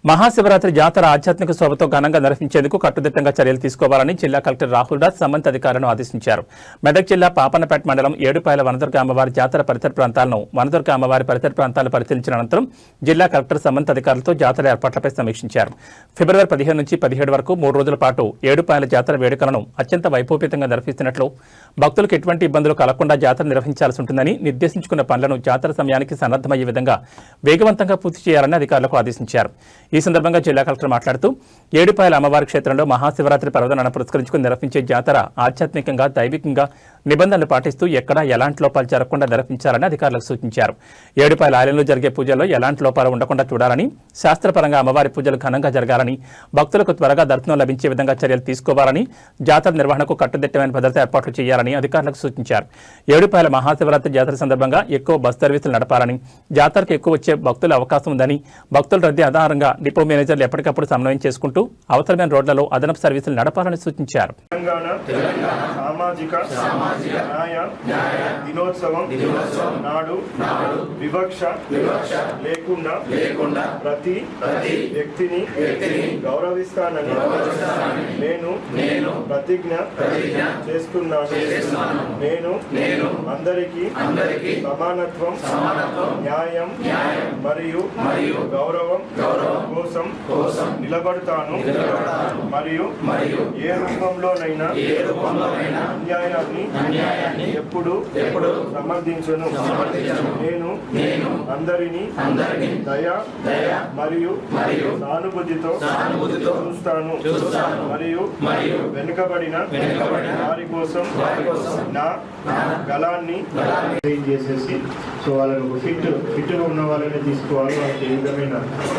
మహాశివరాత్రి జాతర ఆధ్యాత్మిక శోభతో ఘనంగా నిర్వహించేందుకు కట్టుదిట్టంగా చర్యలు తీసుకోవాలని జిల్లా కలెక్టర్ రాహుల్ రాజ్ సంబంధిత అధికారులను ఆదేశించారు. మెదక్ జిల్లా పాపన్నపేట మండలం ఏడుపాయల వనదుర్గ అమ్మవారి జాతర పరిసర ప్రాంతాలను వనదుర్గ అమ్మవారి పరిసర ప్రాంతాలను పరిశీలించిన అనంతరం జిల్లా కలెక్టర్ సంబంధిత అధికారులతో జాతర ఏర్పాట్లపై సమీక్షించారు. ఫిబ్రవరి 15 నుంచి 17 వరకు 3 రోజుల పాటు ఏడుపాయల జాతర వేడుకలను అత్యంత వైభవపేతంగా నిర్వహిస్తున్నట్లు, భక్తులకు ఎటువంటి ఇబ్బందులు కలగకుండా జాతర నిర్వహించాల్సి ఉంటుందని, నిర్దేశించుకున్న పనులను జాతర సమయానికి సన్నద్దమయ్యే విధంగా వేగవంతంగా పూర్తి చేయాలని అధికారులకు ఆదేశించారు. ఈ సందర్భంగా జిల్లా కలెక్టర్ మాట్లాడుతూ ఏడుపాయల అమ్మవారి క్షేత్రంలో మహాశివరాత్రి పర్వదినాన్ని పురస్కరించుకుని నిర్వహించే జాతర ఆధ్యాత్మికంగా, దైవికంగా నిబంధనలు పాటిస్తూ ఎక్కడా ఎలాంటి లోపాలు జరగకుండా నిర్వహించాలని అధికారులకు సూచించారు. ఏడుపాయల ఆలయంలో జరిగే పూజల్లో ఎలాంటి లోపాలు ఉండకుండా చూడాలని, శాస్త్రపరంగా అమ్మవారి పూజలు ఘనంగా జరగాలని, భక్తులకు త్వరగా దర్శనం లభించే విధంగా చర్యలు తీసుకోవాలని, జాతర నిర్వహణకు కట్టుదిట్టమైన భద్రతా ఏర్పాట్లు చేయాలని అధికారులకు సూచించారు. ఏడుపాయల మహాశివరాత్రి జాతర సందర్భంగా ఎక్కువ బస్ సర్వీసులు నడపాలని, జాతరకు ఎక్కువ వచ్చే భక్తుల అవకాశం ఉందని, భక్తుల రద్దీ ఆధారంగా డిపో మేనేజర్లు ఎప్పటికప్పుడు సమన్వయం చేసుకుంటూ అవసరమైన రోడ్లలో అదనపు సర్వీసులు నడపాలని సూచించారు. దినోత్సవం నాడు వివక్ష లేకుండా ప్రతి వ్యక్తిని గౌరవిస్తానని నేను ప్రతిజ్ఞ చేస్తున్నాను. నేను అందరికీ సమానత్వం, న్యాయం మరియు గౌరవం కోసం నిలబడతాను మరియు ఏ రూపంలోనైనా అన్యాయాన్ని ఎప్పుడు సమర్థించను. నేను అందరినీ దయ మరియు సానుభూతితో చూస్తాను మరియు వెనుకబడిన వారి కోసం నా గలాన్ని చేసేసి సో వాళ్ళని ఫిట్గా ఉన్న వాళ్ళని తీసుకోవాలి. వాళ్ళకి ఏ విధమైన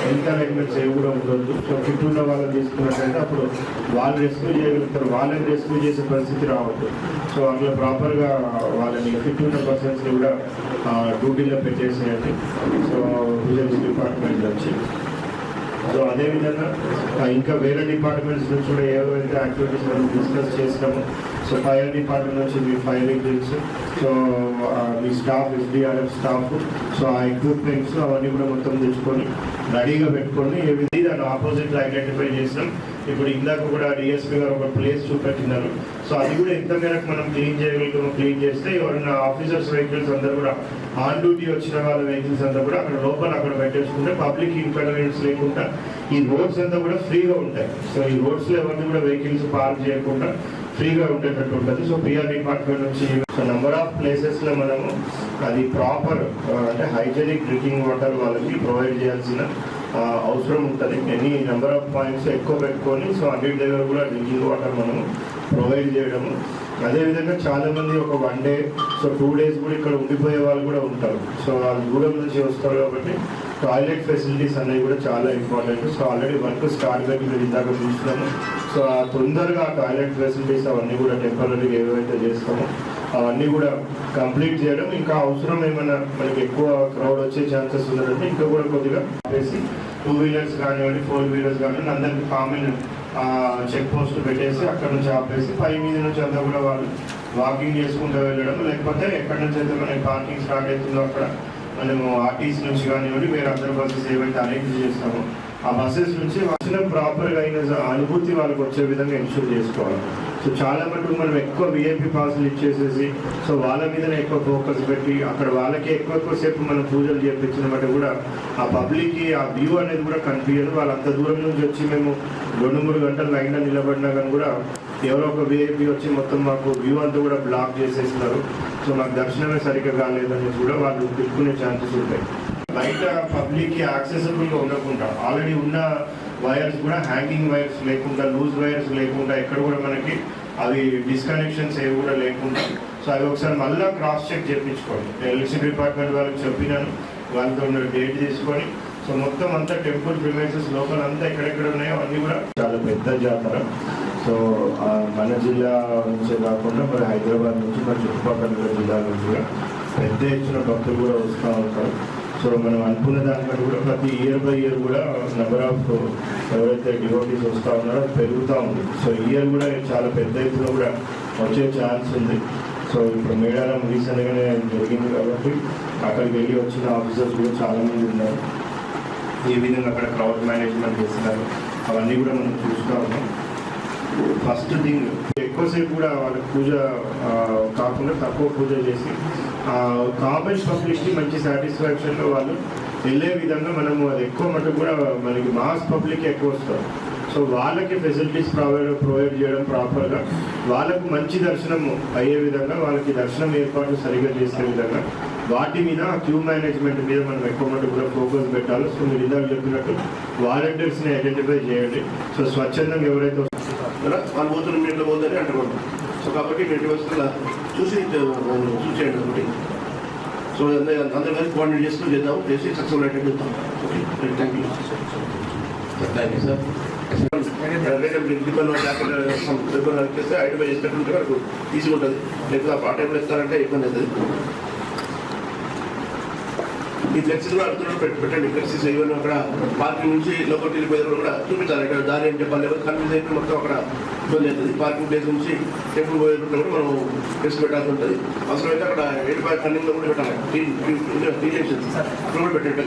హెల్త్ అరేంజ్మెంట్స్ ఏవి కూడా ఉండొద్దు. సో ఫిట్ ఉన్న వాళ్ళని తీసుకున్నట్లయితే అప్పుడు వాళ్ళు రెస్క్యూ చేయగలుగుతారు, వాళ్ళని రెస్క్యూ చేసే పరిస్థితి రావద్దు. సో అందులో ప్రాపర్గా వాళ్ళని ఫిట్ ఉన్న పర్సన్స్ని కూడా డ్యూటీలో పెట్టేసేయండి. సో విజిలెన్స్ డిపార్ట్మెంట్ వచ్చి సో అదేవిధంగా ఇంకా వేరే డిపార్ట్మెంట్స్ నుంచి కూడా ఏవైతే యాక్టివిటీస్ మనం డిస్కస్ చేసినాము. సో ఫైర్ డిపార్ట్మెంట్ నుంచి మీ ఫైర్ వెహికల్స్, సో మీ స్టాఫ్, ఎస్డిఆర్ఎఫ్ స్టాఫ్, సో ఆ ఎక్విప్మెంట్స్ అవన్నీ కూడా మొత్తం తెచ్చుకొని రెడీగా పెట్టుకొని దాన్ని ఆపోజిట్లో ఐడెంటిఫై చేసినాం. ఇప్పుడు ఇందాక కూడా డిఎస్పీ గారు ఒక ప్లేస్ చూపెట్టినారు. సో అది కూడా ఎంత మేరకు మనం క్లీన్ చేయగలుగుతామో క్లీన్ చేస్తే ఎవరైనా ఆఫీసర్స్ వెహికల్స్ అందరూ కూడా ఆన్ డ్యూటీ వచ్చిన వాళ్ళ వెహికల్స్ అంతా కూడా అక్కడ లోపల అక్కడ పెట్టేసుకుంటే పబ్లిక్ ఇన్కన్వీనియన్స్ లేకుండా ఈ రోడ్స్ అంతా కూడా ఫ్రీగా ఉంటాయి. సో ఈ రోడ్స్లో ఎవరిని కూడా వెహికల్స్ పార్క్ చేయకుండా ఫ్రీగా ఉండేటట్టు ఉంటుంది. సో పిఆర్ డిపార్ట్మెంట్ నుంచి సో నెంబర్ ఆఫ్ ప్లేసెస్లో మనము అది ప్రాపర్ అంటే హైజెనిక్ డ్రింకింగ్ వాటర్ వాళ్ళకి ప్రొవైడ్ చేయాల్సిన అవసరం ఉంటుంది. ఎనీ నెంబర్ ఆఫ్ పాయింట్స్ ఎక్కువ పెట్టుకొని సో అన్నిటి దగ్గర కూడా డ్రింకింగ్ వాటర్ మనము ప్రొవైడ్ చేయడము. అదేవిధంగా చాలామంది ఒక 1 డే సో 2 డేస్ కూడా ఇక్కడ ఉండిపోయే వాళ్ళు కూడా ఉంటారు. సో వాళ్ళు దూరం నుంచి వస్తారు కాబట్టి టాయిలెట్ ఫెసిలిటీస్ అనేవి కూడా చాలా important. So already work start పెట్టి ఇందాక చూస్తున్నాము. సో తొందరగా టాయిలెట్ ఫెసిలిటీస్ అవన్నీ కూడా టెంపరీగా ఏవైతే చేస్తామో అవన్నీ కూడా కంప్లీట్ చేయడం. ఇంకా అవసరం ఏమైనా మనకి ఎక్కువ క్రౌడ్ వచ్చే ఛాన్సెస్ ఉన్నదంటే ఇంకా కూడా కొద్దిగా ఆపేసి 2 వీలర్స్ కానివ్వండి, 4 వీలర్స్ కానివ్వండి అందరికి కామన్ చెక్ పోస్ట్ పెట్టేసి అక్కడ నుంచి ఆపేసి పై మీద నుంచి అంతా కూడా వాళ్ళు వాకింగ్ చేసుకుంటూ వెళ్ళడం, లేకపోతే ఎక్కడి నుంచి అయితే మనకి పార్కింగ్ స్టార్ట్ అవుతుందో అక్కడ మనము ఆర్టీసీ నుంచి కానివ్వండి వేరే అదర్ బస్సెస్ ఏవైతే అరేంజ్ చేస్తామో ఆ బస్సెస్ నుంచి వచ్చిన ప్రాపర్గా అయిన అనుభూతి వాళ్ళకి వచ్చే విధంగా ఇన్షూర్ చేసుకోవాలి. సో చాలా మటుకు మనం ఎక్కువ విఐపి పాసులు ఇచ్చేసేసి సో వాళ్ళ మీదనే ఎక్కువ ఫోకస్ పెట్టి అక్కడ వాళ్ళకి ఎక్కువసేపు మనం పూజలు చేయించిన బట్టి కూడా ఆ పబ్లిక్కి ఆ వ్యూ అనేది కూడా కనిపించదు. వాళ్ళు అంత దూరం నుంచి వచ్చి మేము 2-3 గంటలు లైన్లో నిలబడినా కానీ కూడా ఎవరో ఒక విఐపి వచ్చి మొత్తం మాకు వ్యూ అంతా కూడా బ్లాక్ చేసేస్తున్నారు. సో మాకు దర్శనమే సరిగ్గా కాలేదనేసి కూడా వాళ్ళు తిప్పుకునే ఛాన్సెస్ ఉంటాయి. బయట పబ్లిక్కి యాక్సెసిబుల్గా ఉండకుండా ఆల్రెడీ ఉన్న వైర్స్ కూడా హ్యాంగింగ్ వైర్స్ లేకుండా, లూజ్ వైర్స్ లేకుండా, ఎక్కడ కూడా మనకి అవి డిస్కనెక్షన్స్ ఏవి కూడా లేకుండా సో అవి ఒకసారి మళ్ళీ క్రాస్ చెక్ చేయించుకోండి. ఎలక్ట్రిసిటీ డిపార్ట్మెంట్ వాళ్ళకి చెప్పినాను, వాళ్ళతో డేట్ తీసుకొని సో మొత్తం అంతా టెంపుల్ ప్రిమైసెస్ లోపల అంతా ఎక్కడెక్కడ ఉన్నాయో అన్నీ కూడా చాలా పెద్ద జాతర. సో మన జిల్లా నుంచే కాకుండా మరి హైదరాబాద్ నుంచి మన చుట్టుపక్కల జిల్లాల నుంచి కూడా పెద్ద ఎత్తున భక్తులు కూడా వస్తూ ఉంటారు. సో మనం అనుకున్న దానికంటే కూడా ప్రతి ఇయర్ బై ఇయర్ కూడా నెంబర్ ఆఫ్ ఎవరైతే డివోటీస్ వస్తూ ఉన్నారో పెరుగుతూ ఉంది. సో ఇయర్ కూడా చాలా పెద్ద ఎత్తున కూడా వచ్చే ఛాన్స్ ఉంది. సో ఇప్పుడు మేడారం రీసెంట్గానే జరిగింది కాబట్టి అక్కడికి వెళ్ళి వచ్చిన ఆఫీసర్స్ కూడా చాలామంది ఉన్నారు. ఏ విధంగా అక్కడ క్రౌడ్ మేనేజ్మెంట్ చేస్తున్నారు అవన్నీ కూడా మనం చూస్తూ ఉన్నాం. ఫస్ట్ థింగ్ ఎక్కువసేపు కూడా వాళ్ళ పూజ కాకుండా తక్కువ పూజ చేసి కామన్ పబ్లిక్కి మంచి సాటిస్ఫాక్షన్లో వాళ్ళు వెళ్ళే విధంగా మనము అది ఎక్కువ మటుకు కూడా మనకి మాస్ పబ్లిక్ ఎక్కువ వస్తారు. సో వాళ్ళకి ఫెసిలిటీస్ ప్రొవైడ్ చేయడం ప్రాపర్గా వాళ్ళకు మంచి దర్శనం అయ్యే విధంగా వాళ్ళకి దర్శనం ఏర్పాట్లు సరిగ్గా చేసే విధంగా వాటి మీద క్యూ మేనేజ్మెంట్ మీద మనం ఎక్కువ మటుకు కూడా ఫోకస్ పెట్టాలి. సో మీరు ఇందాక చెప్పినట్టు వాలంటీర్స్ని ఐడెంటిఫై చేయండి. సో స్వచ్ఛందంగా ఎవరైతే వాళ్ళు పోతున్న మీ ఇంట్లో పోతుందని అంటున్నాడు. సో కాబట్టి ఇంటి వస్తువుల చూసేయండి ఒకటి. సో అందరూ కలిసి కోఆర్డినేట్ చేసుకుని చేద్దాం, చేసి సక్సెస్ అయ్యేటట్టు చేద్దాం. Okay, thank you sir. చేస్తే ఐడెంటిఫై చేసినట్టుంటే మనకు ఈజీ ఉంటుంది. లేకపోతే ఆ టైంలో ఇస్తారంటే ఇబ్బంది అవుతుంది. ఈ ఫ్లెక్సీస్ కూడా అడుగుతున్నాడు పెట్టండి. ఫ్లెక్సీస్ ఈవెన్ అక్కడ పార్కింగ్ నుంచి లోపలికి వెళ్ళిపోయేది కూడా చూపించాలి. ఇక్కడ దారి అని చెప్పాలి. లేకపోతే కన్ఫ్యూజ్ అయిపోయి మొత్తం అక్కడ ఇబ్బంది అవుతుంది. పార్కింగ్ ప్లేస్ నుంచి టెంపుల్ పోయేటప్పుడు కూడా మనం ఫ్లెక్స్ పెట్టాల్సి ఉంటుంది. అవసరమైతే అక్కడ 85 టర్నింగ్లో కూడా పెట్టాలి. టీ జంక్షన్స్ అక్కడ కూడా పెట్టండి.